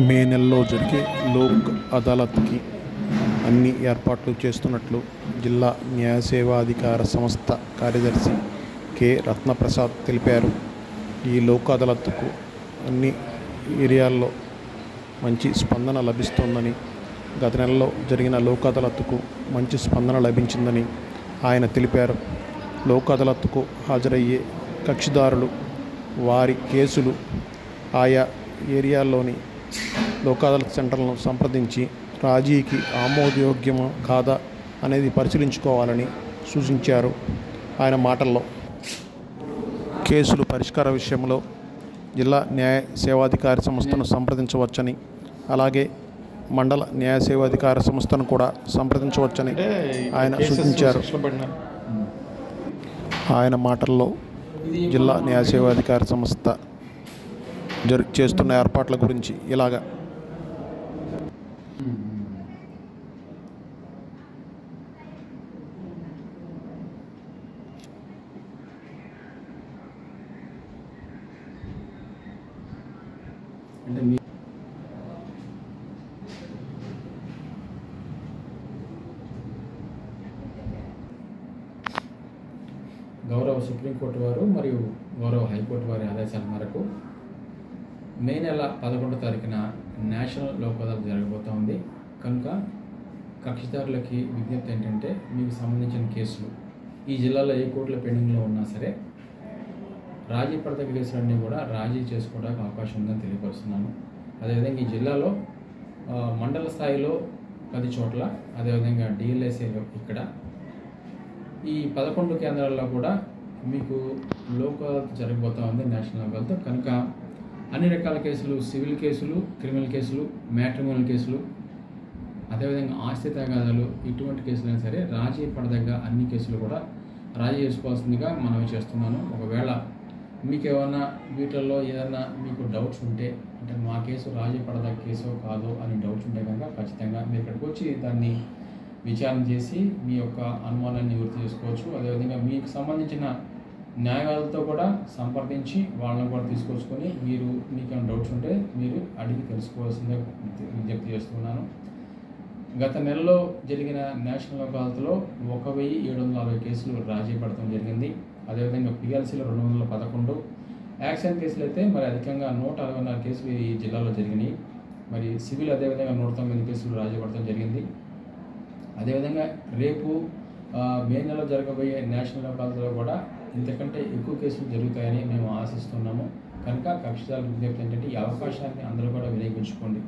మే నెలలో జరిగే లోక్ అదాలత్కి అన్ని ఏర్పాట్లు చేస్తున్నట్లు జిల్లా న్యాయ సేవాధికార సంస్థ కార్యదర్శి కె రత్నప్రసాద్ తెలిపారు. ఈ లోక్ అదాలత్కు అన్ని ఏరియాల్లో మంచి స్పందన లభిస్తోందని, గత నెలలో జరిగిన లోక్ అదాలత్కు మంచి స్పందన లభించిందని ఆయన తెలిపారు. లోక్ అదాలత్కు హాజరయ్యే కక్షిదారులు వారి కేసులు ఆయా ఏరియాల్లోని లోక్ అదాలత్ సెంటర్లను సంప్రదించి రాజీకి ఆమోదయోగ్యమా కాదా అనేది పరిశీలించుకోవాలని సూచించారు. ఆయన మాటల్లో, కేసులు పరిష్కార విషయంలో జిల్లా న్యాయ సేవాధికార సంస్థను సంప్రదించవచ్చని, అలాగే మండల న్యాయ సేవాధికార సంస్థను కూడా సంప్రదించవచ్చని ఆయన సూచించారు. ఆయన మాటల్లో జిల్లా న్యాయ సేవాధికార సంస్థ చేస్తున్న ఏర్పాట్ల గురించి ఇలాగా. అంటే మీ గౌరవ సుప్రీంకోర్టు వారు మరియు గౌరవ హైకోర్టు వారి ఆదేశాల మేరకు మే నెల 11వ తారీఖున నేషనల్ లోక్ అదాలత్ జరగబోతోంది. కనుక కక్షిదారులకి విజ్ఞప్తి ఏంటంటే, మీకు సంబంధించిన కేసులు ఈ జిల్లాలో ఏ కోర్టులో పెండింగ్లో ఉన్నా సరే రాజీ పడదగ్గ కేసులన్నీ కూడా రాజీ చేసుకోవడానికి అవకాశం ఉందని తెలియపరుస్తున్నాను. అదేవిధంగా ఈ జిల్లాలో మండల స్థాయిలో 10 చోట్ల, అదేవిధంగా డిఎల్ఎస్ఏలో ఇక్కడ ఈ 11 కేంద్రాల్లో కూడా మీకు లోక్ అదాలత్ జరగబోతూ ఉంది, నేషనల్ లోక్ అదాలత్. కనుక అన్ని రకాల కేసులు, సివిల్ కేసులు, క్రిమినల్ కేసులు, మ్యాట్రిమోనియల్ కేసులు, అదేవిధంగా ఆస్తి తగాదాలు, ఇటువంటి కేసులైనా సరే రాజీ పడదగ్గ అన్ని కేసులు కూడా రాజీ చేసుకోవాల్సిందిగా మనవి చేస్తున్నాను. ఒకవేళ మీకు ఏమన్నా వీటిల్లో ఏదైనా మీకు డౌట్స్ ఉంటే, అంటే మా కేసు రాజీ పడదగ్గ కేసో కాదో అని డౌట్స్ ఉంటే కనుక ఖచ్చితంగా మీరు ఇక్కడికి వచ్చి దాన్ని విచారణ చేసి మీ యొక్క అనుమానాన్ని నివృత్తి చేసుకోవచ్చు. అదేవిధంగా మీకు సంబంధించిన న్యాయవాదులతో కూడా సంప్రదించి వాళ్ళని కూడా తీసుకొచ్చుకొని మీకు ఏమైనా డౌట్స్ ఉంటే మీరు అడిగి తెలుసుకోవాల్సిందే విజ్ఞప్తి చేస్తున్నాను. గత నెలలో జరిగిన నేషనల్ లోక్ అదాలత్లో 1740 కేసులు రాజీ పడటం జరిగింది. అదేవిధంగా పిఎల్సీలో 211, యాక్సిడెంట్ కేసులు అయితే మరి అధికంగా 164 కేసులు ఈ జిల్లాలో జరిగినాయి. మరి సివిల్ అదేవిధంగా 109 కేసులు రాజీ పడటం జరిగింది. అదేవిధంగా రేపు మే నెలలో జరగబోయే నేషనల్ లోక్ అదాలత్లో కూడా ఇంతకంటే ఎక్కువ కేసులు జరుగుతాయని మేము ఆశిస్తున్నాము. కనుక కక్షిదారుల విజ్ఞప్తి ఏంటంటే, ఈ అవకాశాన్ని అందరూ కూడా వినియోగించుకోండి.